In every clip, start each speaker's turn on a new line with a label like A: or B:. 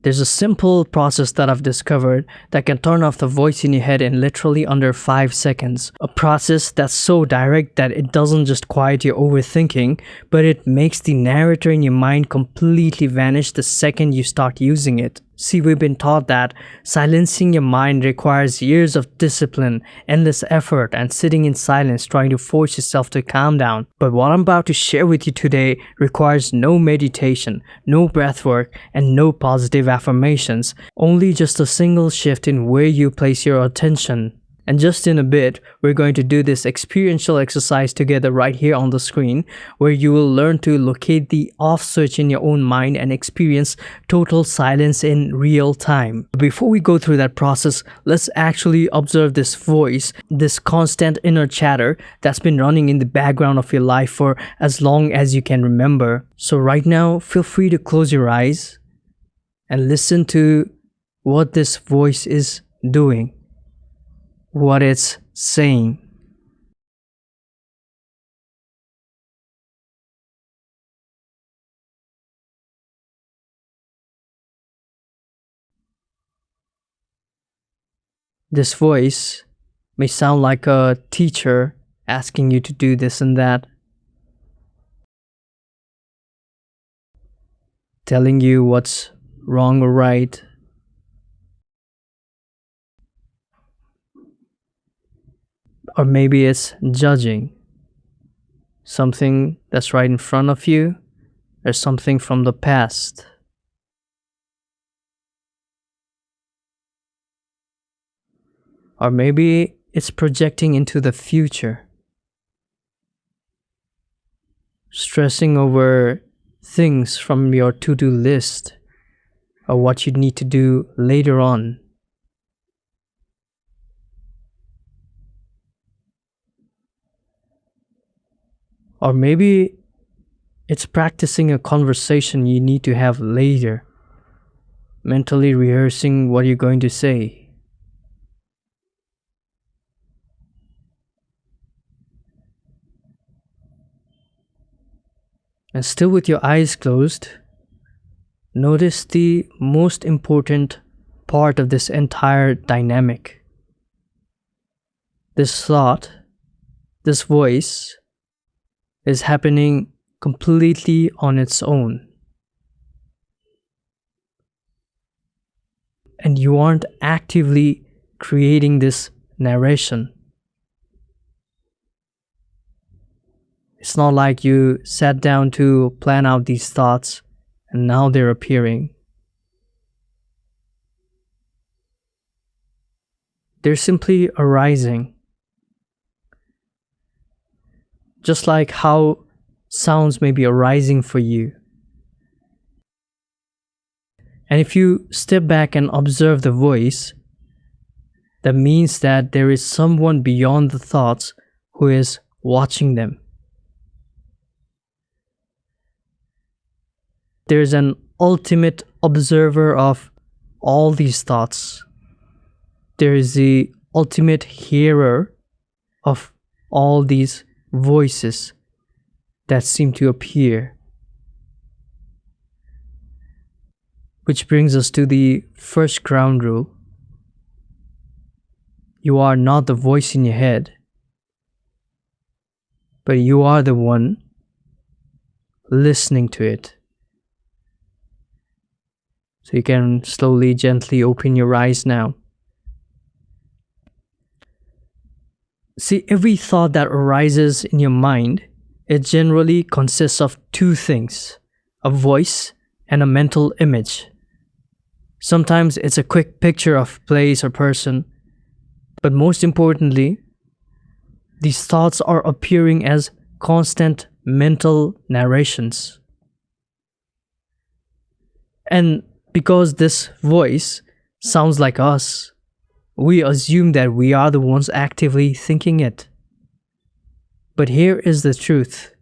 A: There's a simple process that I've discovered that can turn off the voice in your head in literally under 5 seconds. A process that's so direct that it doesn't just quiet your overthinking, but it makes the narrator in your mind completely vanish the second you start using it. See, we've been taught that silencing your mind requires years of discipline, endless effort, and sitting in silence trying to force yourself to calm down. But what I'm about to share with you today requires no meditation, no breathwork, and no positive affirmations, only just a single shift in where you place your attention. And just in a bit, we're going to do this experiential exercise together right here on the screen, where you will learn to locate the off switch in your own mind and experience total silence in real time. Before we go through that process, let's actually observe this voice, this constant inner chatter that's been running in the background of your life for as long as you can remember. So right now, feel free to close your eyes and listen to what this voice is doing, what it's saying. This voice may sound like a teacher asking you to do this and that, telling you what's wrong or right. Or maybe it's judging something that's right in front of you or something from the past. Or maybe it's projecting into the future, stressing over things from your to-do list or what you need to do later on. Or maybe it's practicing a conversation you need to have later, mentally rehearsing what you're going to say. And still with your eyes closed, notice the most important part of this entire dynamic. This thought, this voice, is happening completely on its own. And you aren't actively creating this narration. It's not like you sat down to plan out these thoughts and now they're appearing. They're simply arising. Just like how sounds may be arising for you. And if you step back and observe the voice, that means that there is someone beyond the thoughts who is watching them. There's an ultimate observer of all these thoughts. There is the ultimate hearer of all these voices that seem to appear. Which brings us to the first ground rule. You are not the voice in your head, but you are the one listening to it. So you can slowly, gently open your eyes now. See, every thought that arises in your mind, it generally consists of two things: a voice and a mental image. Sometimes it's a quick picture of place or person, but most importantly, these thoughts are appearing as constant mental narrations. And because this voice sounds like us, we assume that we are the ones actively thinking it. But here is the truth.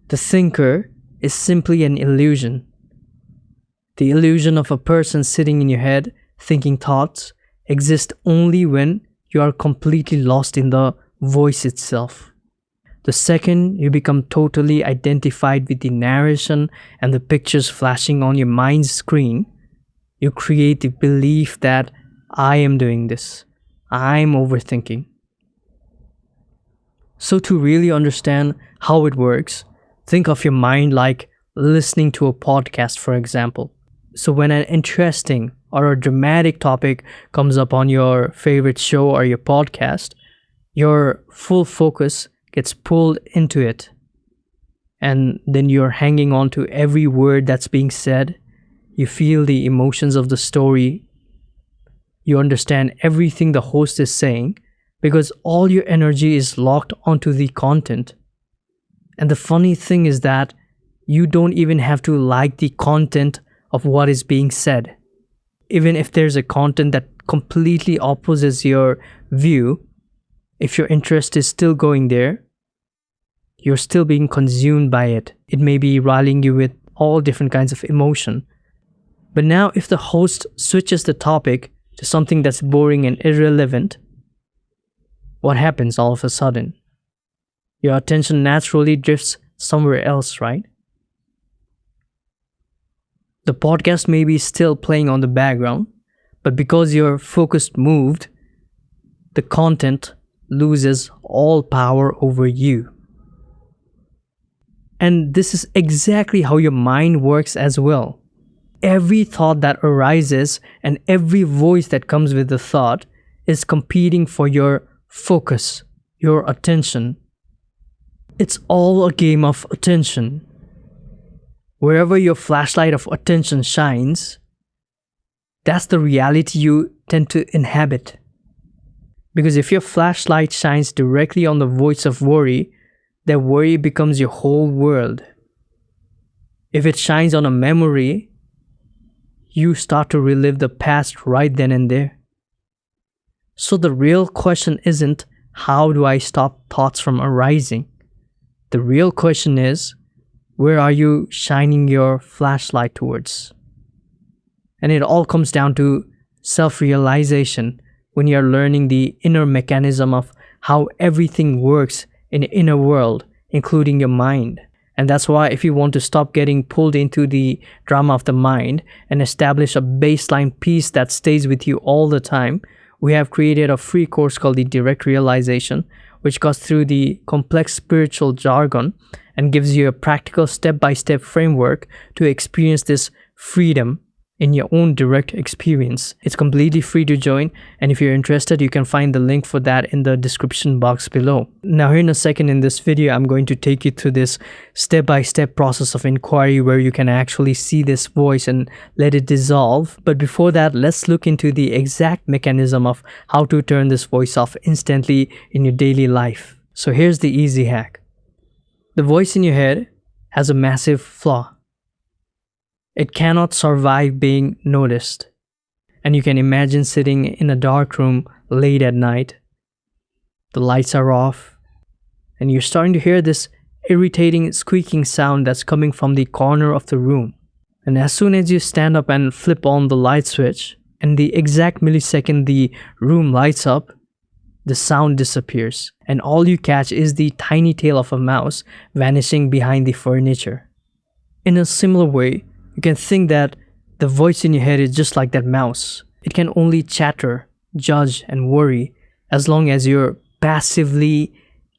A: The thinker is simply an illusion. The illusion of a person sitting in your head thinking thoughts exists only when you are completely lost in the voice itself. The second you become totally identified with the narration and the pictures flashing on your mind's screen, You create the belief that I am doing this. I'm overthinking. So, to really understand how it works, think of your mind like listening to a podcast, for example. So, when an interesting or a dramatic topic comes up on your favorite show or your podcast, your full focus gets pulled into it. And then you're hanging on to every word that's being said. You feel the emotions of the story. You understand everything the host is saying because all your energy is locked onto the content. And the funny thing is that you don't even have to like the content of what is being said. Even if there's a content that completely opposes your view, if your interest is still going there, you're still being consumed by it. It may be riling you with all different kinds of emotion. But now if the host switches the topic to something that's boring and irrelevant, what happens all of a sudden? Your attention naturally drifts somewhere else, right? The podcast may be still playing on the background, but because your focus moved, the content loses all power over you. And this is exactly how your mind works as well. Every thought that arises and every voice that comes with the thought is competing for your focus, your attention. It's all a game of attention. Wherever your flashlight of attention shines, that's the reality you tend to inhabit. Because if your flashlight shines directly on the voice of worry, that worry becomes your whole world. If it shines on a memory, you start to relive the past right then and there. So the real question isn't, how do I stop thoughts from arising? The real question is, where are you shining your flashlight towards? And it all comes down to self-realization when you're learning the inner mechanism of how everything works in the inner world, including your mind. And that's why if you want to stop getting pulled into the drama of the mind and establish a baseline peace that stays with you all the time, we have created a free course called the Direct Realization, which goes through the complex spiritual jargon and gives you a practical step-by-step framework to experience this freedom in your own direct experience. It's completely free to join, and if you're interested, you can find the link for that in the description box below. Now here in a second in this video, I'm going to take you through this step-by-step process of inquiry where you can actually see this voice and let it dissolve. But before that, let's look into the exact mechanism of how to turn this voice off instantly in your daily life. So here's the easy hack. The voice in your head has a massive flaw. It cannot survive being noticed. And you can imagine sitting in a dark room late at night. The lights are off, and you're starting to hear this irritating squeaking sound that's coming from the corner of the room. And as soon as you stand up and flip on the light switch, and the exact millisecond the room lights up, the sound disappears, and all you catch is the tiny tail of a mouse vanishing behind the furniture. In a similar way, you can think that the voice in your head is just like that mouse. It can only chatter, judge, and worry as long as you're passively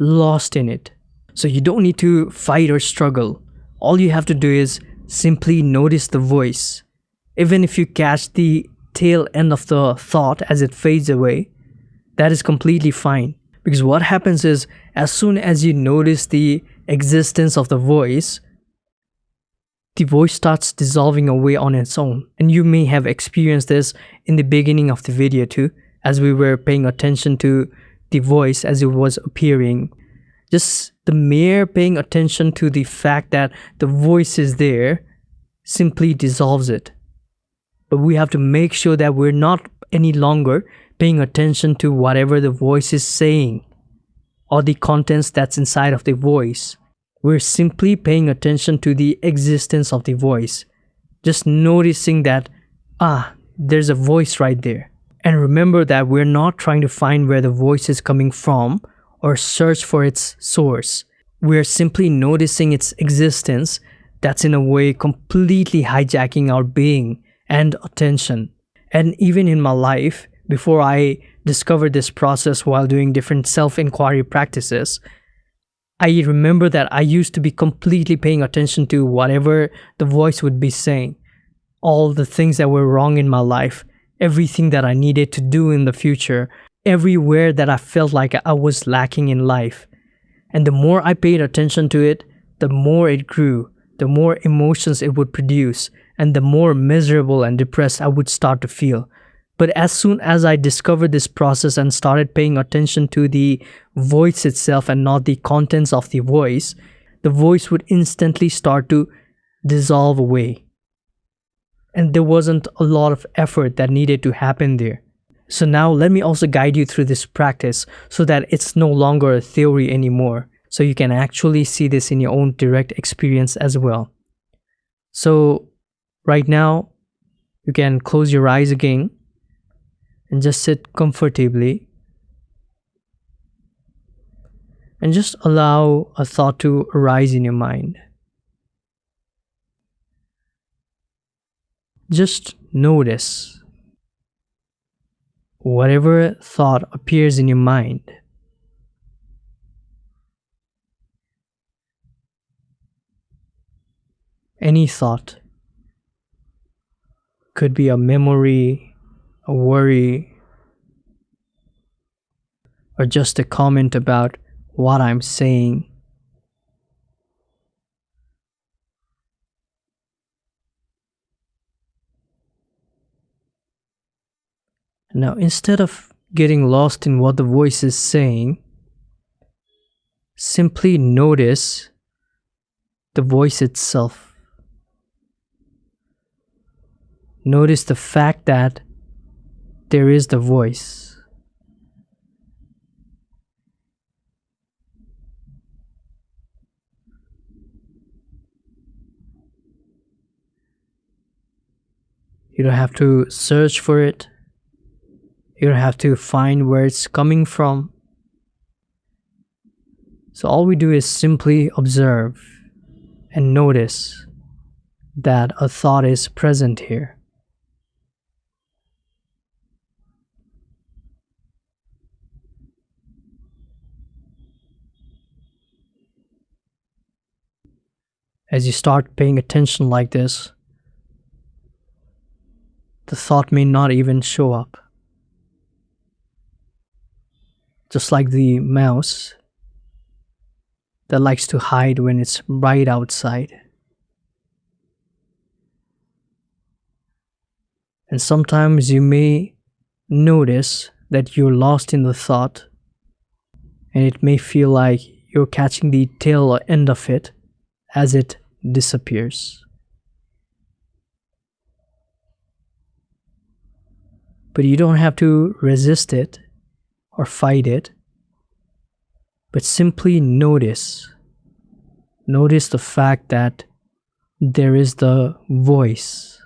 A: lost in it. So you don't need to fight or struggle. All you have to do is simply notice the voice. Even if you catch the tail end of the thought as it fades away, that is completely fine. Because what happens is, as soon as you notice the existence of the voice starts dissolving away on its own. And you may have experienced this in the beginning of the video too, as we were paying attention to the voice as it was appearing. Just the mere paying attention to the fact that the voice is there simply dissolves it. But we have to make sure that we're not any longer paying attention to whatever the voice is saying or the contents that's inside of the voice. We're simply paying attention to the existence of the voice. Just noticing that, there's a voice right there. And remember that we're not trying to find where the voice is coming from or search for its source. We're simply noticing its existence that's in a way completely hijacking our being and attention. And even in my life, before I discovered this process while doing different self inquiry practices, I remember that I used to be completely paying attention to whatever the voice would be saying, all the things that were wrong in my life, everything that I needed to do in the future, everywhere that I felt like I was lacking in life. And the more I paid attention to it, the more it grew, the more emotions it would produce, and the more miserable and depressed I would start to feel. But as soon as I discovered this process and started paying attention to the voice itself and not the contents of the voice would instantly start to dissolve away. And there wasn't a lot of effort that needed to happen there. So now let me also guide you through this practice so that it's no longer a theory anymore, so you can actually see this in your own direct experience as well. So right now, you can close your eyes again and just sit comfortably and just allow a thought to arise in your mind. Just notice whatever thought appears in your mind. Any thought. Could be a memory, a worry, or just a comment about what I'm saying. Now, instead of getting lost in what the voice is saying, simply notice the voice itself. Notice the fact that there is the voice. You don't have to search for it. You don't have to find where it's coming from. So all we do is simply observe and notice that a thought is present here. As you start paying attention like this, the thought may not even show up. Just like the mouse that likes to hide when it's right outside. And sometimes you may notice that you're lost in the thought, and it may feel like you're catching the tail end of it as it disappears. But you don't have to resist it or fight it, but simply notice. Notice the fact that there is the voice.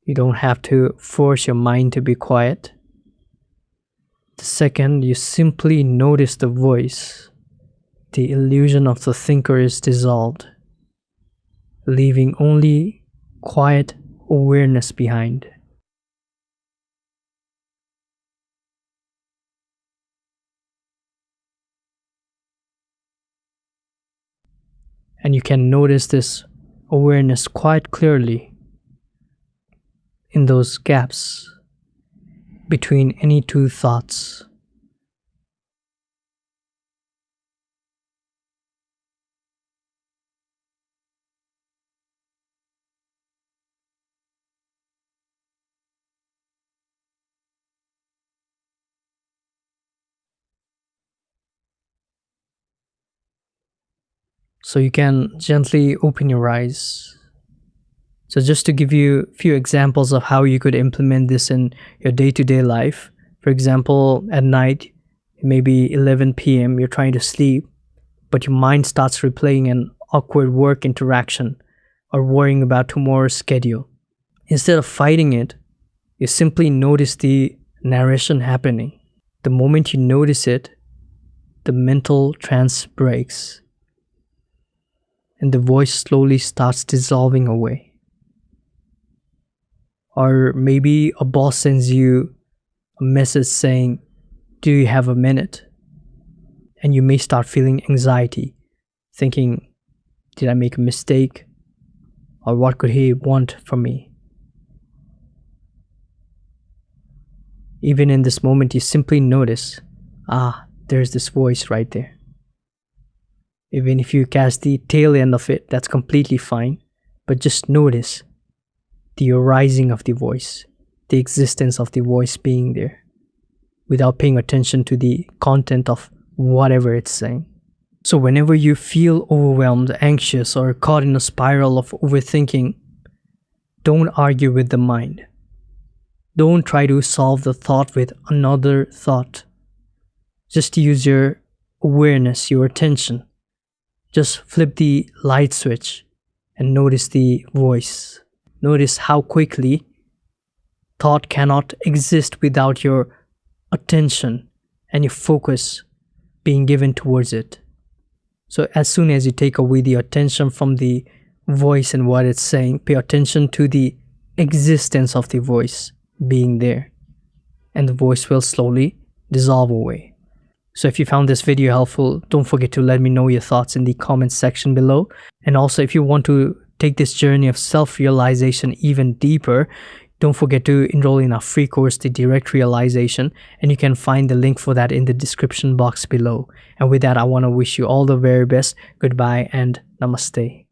A: You don't have to force your mind to be quiet. The second you simply notice the voice, the illusion of the thinker is dissolved, leaving only quiet awareness behind. And you can notice this awareness quite clearly in those gaps between any two thoughts. So you can gently open your eyes. So just to give you a few examples of how you could implement this in your day-to-day life. For example, at night, maybe 11 p.m., you're trying to sleep, but your mind starts replaying an awkward work interaction or worrying about tomorrow's schedule. Instead of fighting it, you simply notice the narration happening. The moment you notice it, the mental trance breaks and the voice slowly starts dissolving away. Or maybe a boss sends you a message saying, "Do you have a minute?" And you may start feeling anxiety, thinking, "Did I make a mistake? Or what could he want from me?" Even in this moment, you simply notice, there's this voice right there. Even if you catch the tail end of it, that's completely fine. But just notice the arising of the voice, the existence of the voice being there, without paying attention to the content of whatever it's saying. So whenever you feel overwhelmed, anxious, or caught in a spiral of overthinking, don't argue with the mind. Don't try to solve the thought with another thought. Just use your awareness, your attention. Just flip the light switch and notice the voice. Notice how quickly thought cannot exist without your attention and your focus being given towards it. So as soon as you take away the attention from the voice and what it's saying, pay attention to the existence of the voice being there, and the voice will slowly dissolve away. So if you found this video helpful, don't forget to let me know your thoughts in the comments section below. And also, if you want to take this journey of self-realization even deeper, don't forget to enroll in our free course, The Direct Realization, and you can find the link for that in the description box below. And with that, I want to wish you all the very best. Goodbye and namaste.